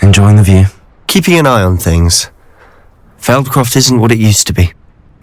Enjoying the view? Keeping an eye on things. Feldcroft isn't what it used to be.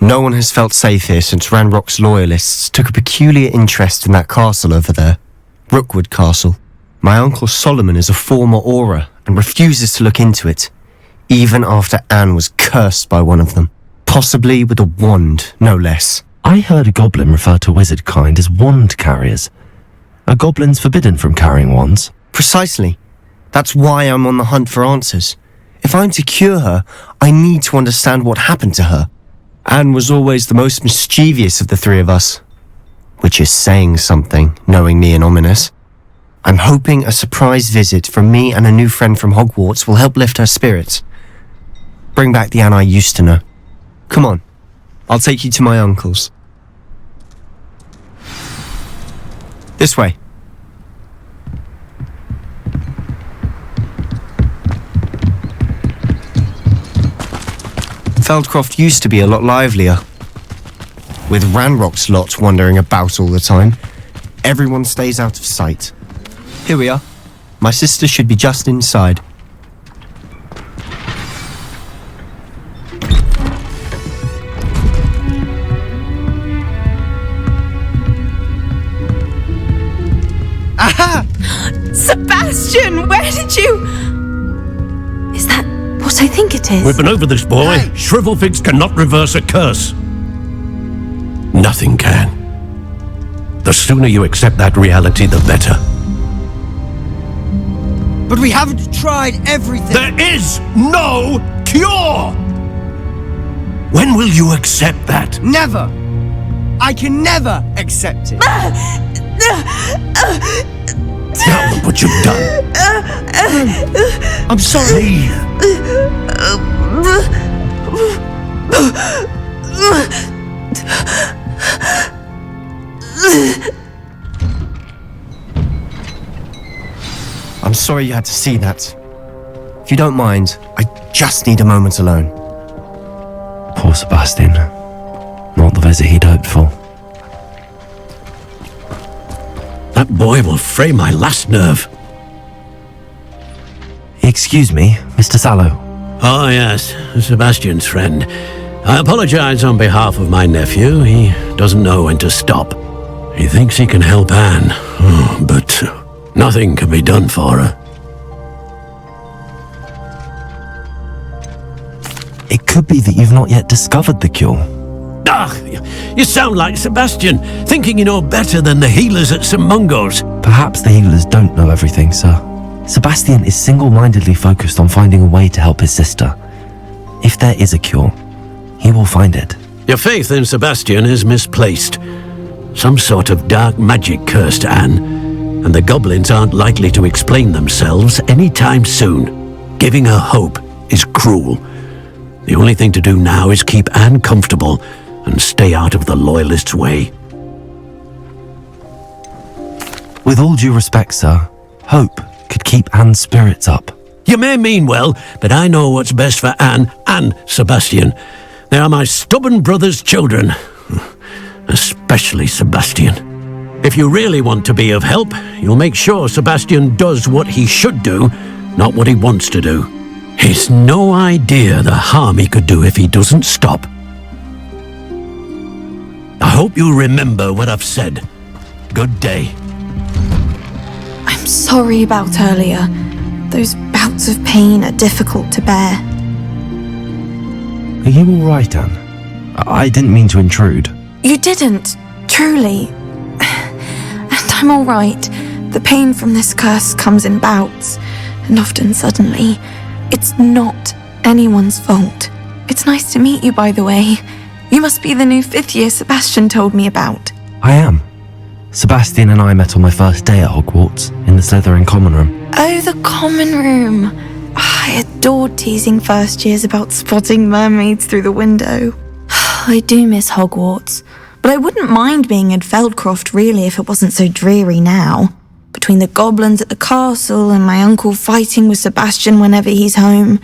No one has felt safe here since Ranrock's loyalists took a peculiar interest in that castle over there. Rookwood Castle. My uncle Solomon is a former Auror and refuses to look into it, even after Anne was cursed by one of them. Possibly with a wand, no less. I heard a goblin refer to wizard kind as wand carriers. Are goblins forbidden from carrying wands? Precisely. That's why I'm on the hunt for answers. If I'm to cure her, I need to understand what happened to her. Anne was always the most mischievous of the three of us. Which is saying something, knowing me and ominous. I'm hoping a surprise visit from me and a new friend from Hogwarts will help lift her spirits. Bring back the Anne I used to know. Come on, I'll take you to my uncle's. This way. Feldcroft used to be a lot livelier. With Ranrock's lot wandering about all the time, everyone stays out of sight. Here we are. My sister should be just inside. Aha! Sebastian, where did you... Is that what I think it is? We've been over this, boy. Hey. Shrivelfigs cannot reverse a curse. Nothing can. The sooner you accept that reality, the better. But we haven't tried everything. There is no cure! When will you accept that? Never. I can never accept it. Now look what you've done. I'm sorry. I'm sorry you had to see that. If you don't mind, I just need a moment alone. Poor Sebastian. Not the visit he'd hoped for. That boy will fray my last nerve. Excuse me, Mr. Sallow. Oh, yes, Sebastian's friend. I apologize on behalf of my nephew. He doesn't know when to stop. He thinks he can help Anne, but nothing can be done for her. It could be that you've not yet discovered the cure. Ah, you sound like Sebastian, thinking you know better than the healers at St. Mungo's. Perhaps the healers don't know everything, sir. Sebastian is single-mindedly focused on finding a way to help his sister. If there is a cure, he will find it. Your faith in Sebastian is misplaced. Some sort of dark magic cursed Anne, and the goblins aren't likely to explain themselves anytime soon. Giving her hope is cruel. The only thing to do now is keep Anne comfortable and stay out of the Loyalists' way. With all due respect, sir, hope could keep Anne's spirits up. You may mean well, but I know what's best for Anne and Sebastian. They are my stubborn brother's children. Especially Sebastian. If you really want to be of help, you'll make sure Sebastian does what he should do, not what he wants to do. He's no idea the harm he could do if he doesn't stop. I hope you remember what I've said. Good day. I'm sorry about earlier. Those bouts of pain are difficult to bear. Are you all right, Anne? I didn't mean to intrude. You didn't, truly. And I'm all right. The pain from this curse comes in bouts, and often suddenly. It's not anyone's fault. It's nice to meet you, by the way. You must be the new 5th year Sebastian told me about. I am. Sebastian and I met on my first day at Hogwarts, in the Slytherin common room. Oh, the common room. I adored teasing first years about spotting mermaids through the window. I do miss Hogwarts, but I wouldn't mind being in Feldcroft really if it wasn't so dreary now. Between the goblins at the castle and my uncle fighting with Sebastian whenever he's home,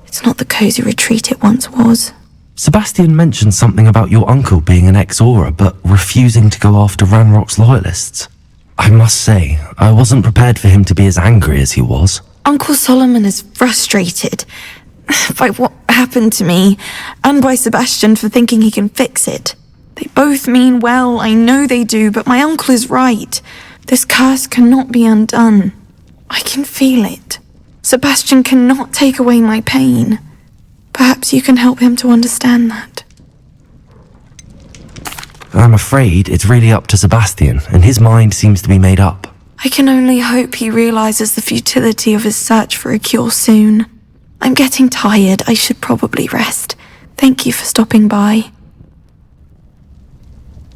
it's not the cosy retreat it once was. Sebastian mentioned something about your uncle being an ex-Auror, but refusing to go after Ranrock's loyalists. I must say, I wasn't prepared for him to be as angry as he was. Uncle Solomon is frustrated by what happened to me, and by Sebastian for thinking he can fix it. They both mean well, I know they do, but my uncle is right. This curse cannot be undone. I can feel it. Sebastian cannot take away my pain. Perhaps you can help him to understand that. I'm afraid it's really up to Sebastian, and his mind seems to be made up. I can only hope he realizes the futility of his search for a cure soon. I'm getting tired. I should probably rest. Thank you for stopping by.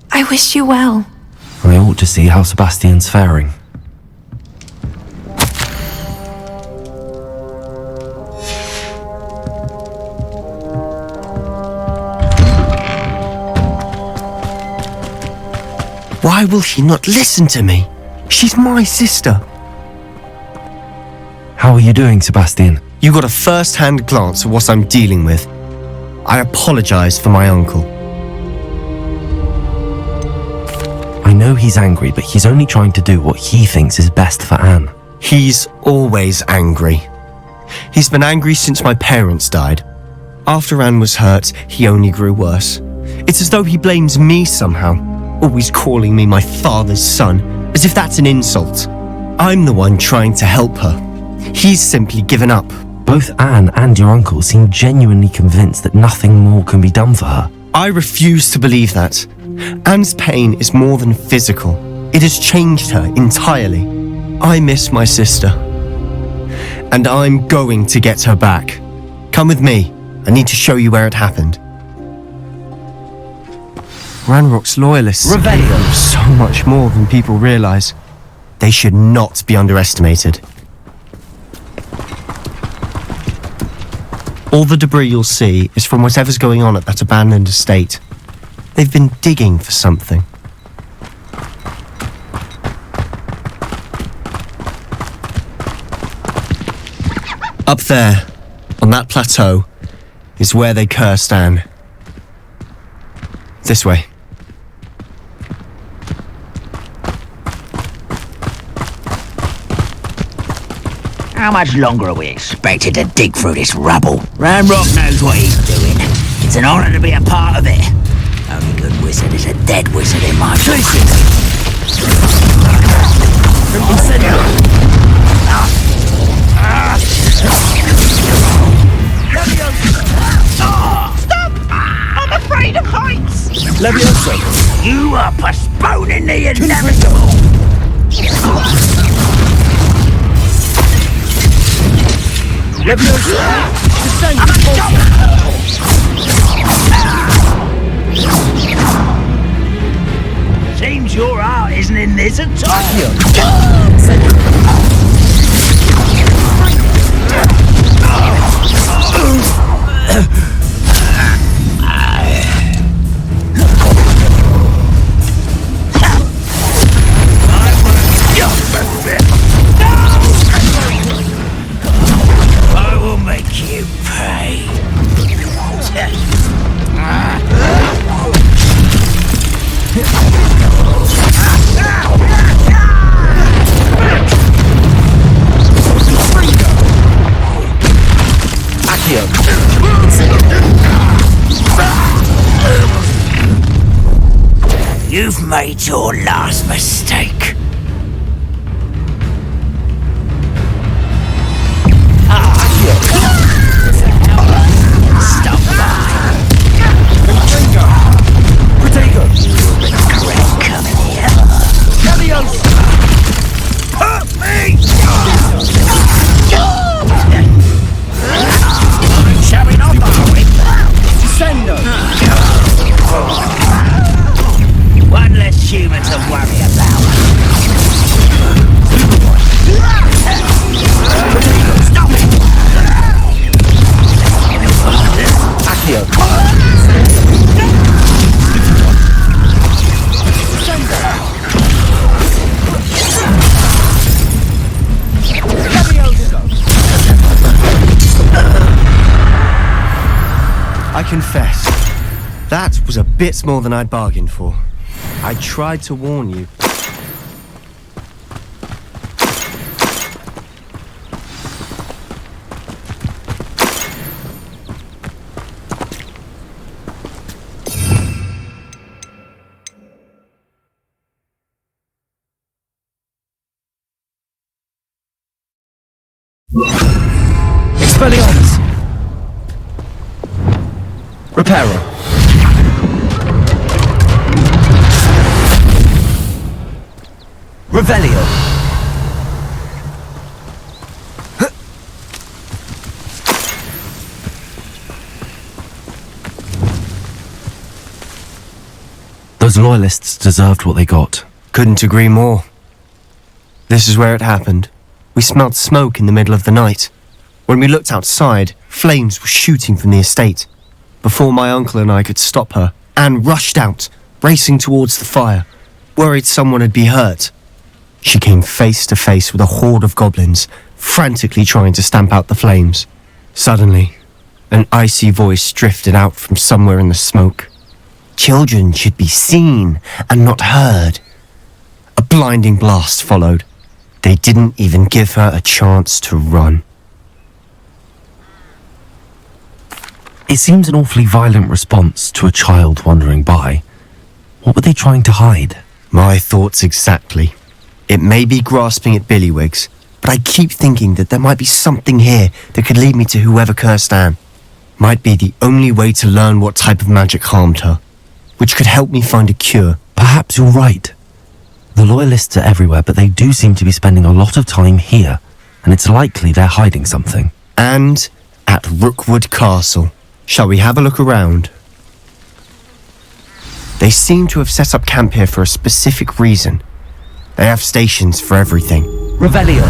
I wish you well. I ought to see how Sebastian's faring. Why will she not listen to me? She's my sister. How are you doing, Sebastian? You got a first-hand glance at what I'm dealing with. I apologize for my uncle. I know he's angry, but he's only trying to do what he thinks is best for Anne. He's always angry. He's been angry since my parents died. After Anne was hurt, he only grew worse. It's as though he blames me somehow, always calling me my father's son, as if that's an insult. I'm the one trying to help her. He's simply given up. Both Anne and your uncle seem genuinely convinced that nothing more can be done for her. I refuse to believe that. Anne's pain is more than physical. It has changed her entirely. I miss my sister. And I'm going to get her back. Come with me. I need to show you where it happened. Ranrock's loyalists are so much more than people realize. They should not be underestimated. All the debris you'll see is from whatever's going on at that abandoned estate. They've been digging for something. Up there, on that plateau, is where they cursed Anne. This way. How much longer are we expected to dig through this rubble? Ranrock knows what he's doing. It's an honor to be a part of it. Only good wizard is a dead wizard in my book. Stop! I'm afraid of heights! Levioso! You are postponing the inevitable! Levioso! Seems your heart isn't in this at all. I will make you pay. You've made your last mistake. Stop by. Regret coming here. Hurt me! Showing off, are we? One less human to worry about. Stop it! I confess, that was a bit more than I'd bargained for. I tried to warn you. Expelliarmus! Reparo. Revelio. Those loyalists deserved what they got. Couldn't agree more. This is where it happened. We smelled smoke in the middle of the night. When we looked outside, flames were shooting from the estate. Before my uncle and I could stop her, Anne rushed out, racing towards the fire, worried someone had been hurt. She came face to face with a horde of goblins, frantically trying to stamp out the flames. Suddenly, an icy voice drifted out from somewhere in the smoke. Children should be seen and not heard. A blinding blast followed. They didn't even give her a chance to run. It seems an awfully violent response to a child wandering by. What were they trying to hide? My thoughts exactly. It may be grasping at Billywigs, but I keep thinking that there might be something here that could lead me to whoever cursed Anne. Might be the only way to learn what type of magic harmed her, which could help me find a cure. Perhaps you're right. The loyalists are everywhere, but they do seem to be spending a lot of time here, and it's likely they're hiding something. And at Rookwood Castle. Shall we have a look around? They seem to have set up camp here for a specific reason. They have stations for everything. Revelio.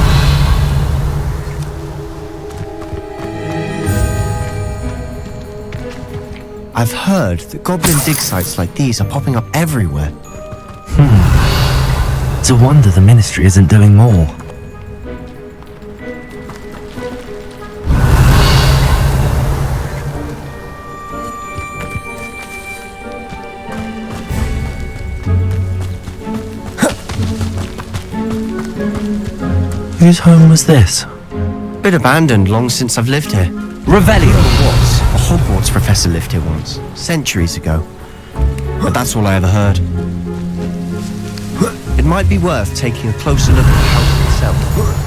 I've heard that goblin dig sites like these are popping up everywhere. It's a wonder the ministry isn't doing more. Whose home was this? Been abandoned long since I've lived here. Revelio was. A Hogwarts professor lived here once, centuries ago. But that's all I ever heard. It might be worth taking a closer look at the house itself.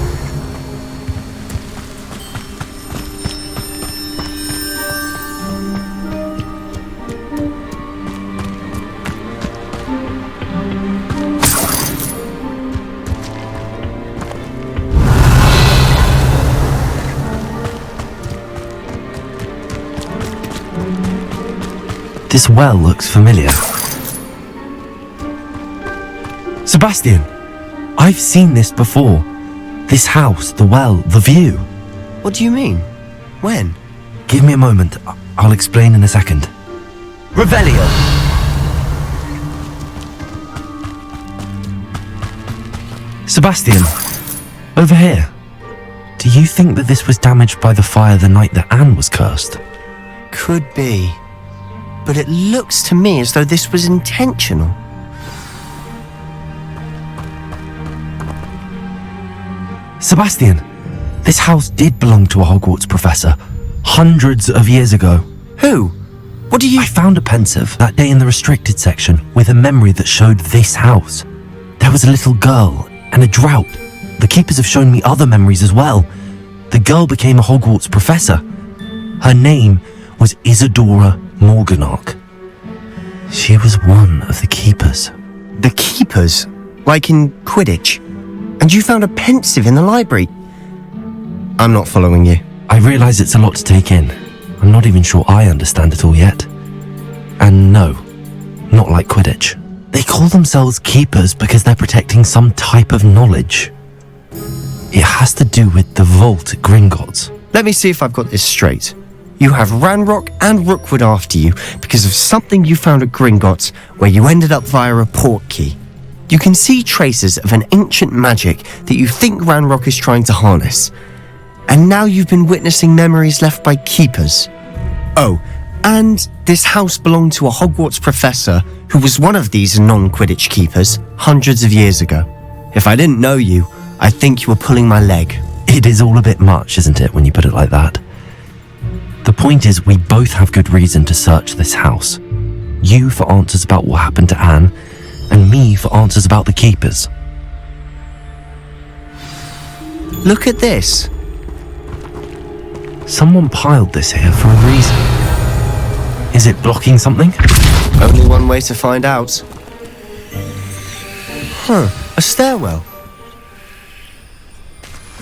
This well looks familiar. Sebastian! I've seen this before. This house, the well, the view. What do you mean? When? Give me a moment. I'll explain in a second. Revelio. Sebastian, over here. Do you think that this was damaged by the fire the night that Anne was cursed? Could be. But it looks to me as though this was intentional. Sebastian, this house did belong to a Hogwarts professor, hundreds of years ago. Who? What do you... I found a pensive that day in the restricted section with a memory that showed this house. There was a little girl and a drought. The keepers have shown me other memories as well. The girl became a Hogwarts professor. Her name was Isadora Morganach. She was one of the keepers. The keepers? Like in Quidditch? And you found a pensive in the library? I'm not following you. I realise it's a lot to take in. I'm not even sure I understand it all yet. And no, not like Quidditch. They call themselves keepers because they're protecting some type of knowledge. It has to do with the vault at Gringotts. Let me see if I've got this straight. You have Ranrock and Rookwood after you because of something you found at Gringotts where you ended up via a portkey. You can see traces of an ancient magic that you think Ranrock is trying to harness. And now you've been witnessing memories left by keepers. Oh, and this house belonged to a Hogwarts professor who was one of these non-Quidditch keepers hundreds of years ago. If I didn't know you, I think you were pulling my leg. It is all a bit much, isn't it, when you put it like that? The point is, we both have good reason to search this house. You for answers about what happened to Anne, and me for answers about the keepers. Look at this. Someone piled this here for a reason. Is it blocking something? Only one way to find out. A stairwell.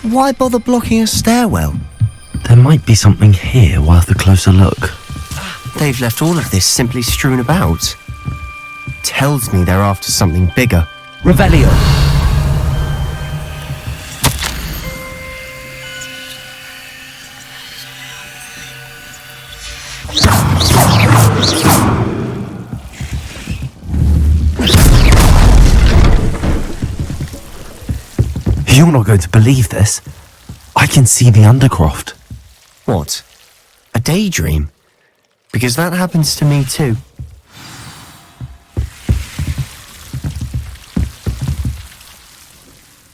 Why bother blocking a stairwell? There might be something here worth a closer look. They've left all of this simply strewn about. Tells me they're after something bigger. Revelio. You're not going to believe this. I can see the Undercroft. What? A daydream? Because that happens to me too.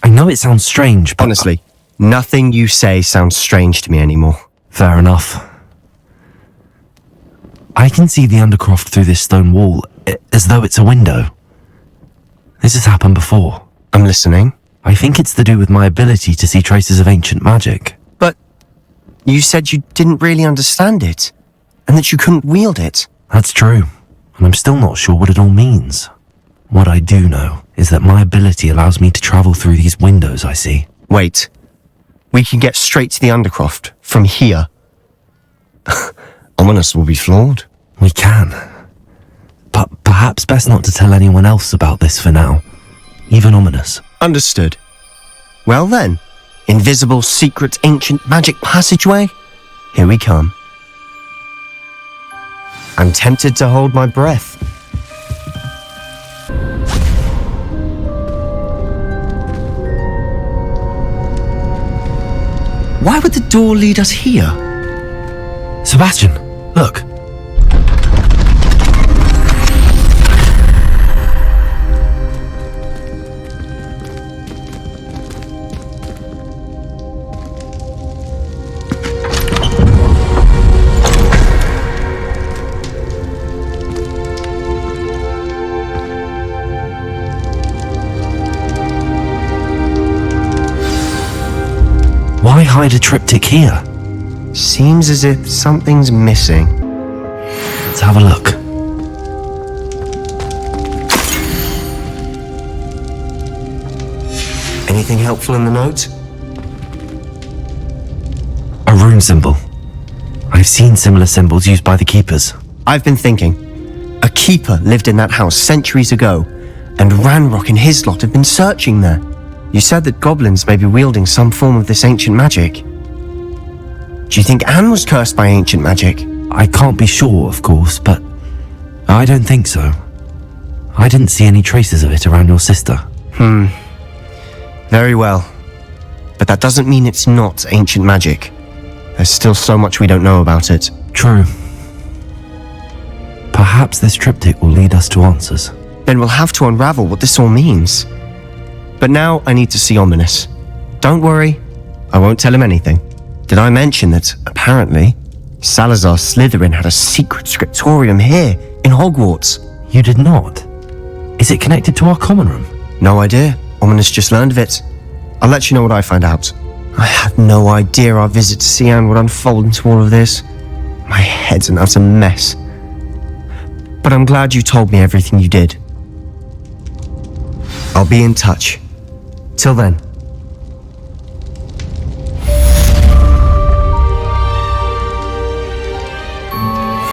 I know it sounds strange, but... Honestly, nothing you say sounds strange to me anymore. Fair enough. I can see the Undercroft through this stone wall, as though it's a window. This has happened before. I'm listening. I think it's to do with my ability to see traces of ancient magic. But you said you didn't really understand it, and that you couldn't wield it. That's true, and I'm still not sure what it all means. What I do know is that my ability allows me to travel through these windows I see. Wait. We can get straight to the Undercroft from here. Ominous will be flawed. We can. But perhaps best not to tell anyone else about this for now. Even Ominous. Understood. Well then, invisible, secret, ancient magic passageway? Here we come. I'm tempted to hold my breath. Why would the door lead us here? Sebastian, look. Why hide a triptych here? Seems as if something's missing. Let's have a look. Anything helpful in the note? A rune symbol. I've seen similar symbols used by the keepers. I've been thinking. A keeper lived in that house centuries ago, and Ranrock and his lot have been searching there. You said that goblins may be wielding some form of this ancient magic. Do you think Anne was cursed by ancient magic? I can't be sure, of course, but I don't think so. I didn't see any traces of it around your sister. Very well. But that doesn't mean it's not ancient magic. There's still so much we don't know about it. True. Perhaps this triptych will lead us to answers. Then we'll have to unravel what this all means. But now I need to see Ominous. Don't worry, I won't tell him anything. Did I mention that, apparently, Salazar Slytherin had a secret scriptorium here, in Hogwarts? You did not? Is it connected to our common room? No idea. Ominous just learned of it. I'll let you know what I find out. I had no idea our visit to Cian would unfold into all of this. My head's an utter mess. But I'm glad you told me everything you did. I'll be in touch. Till then.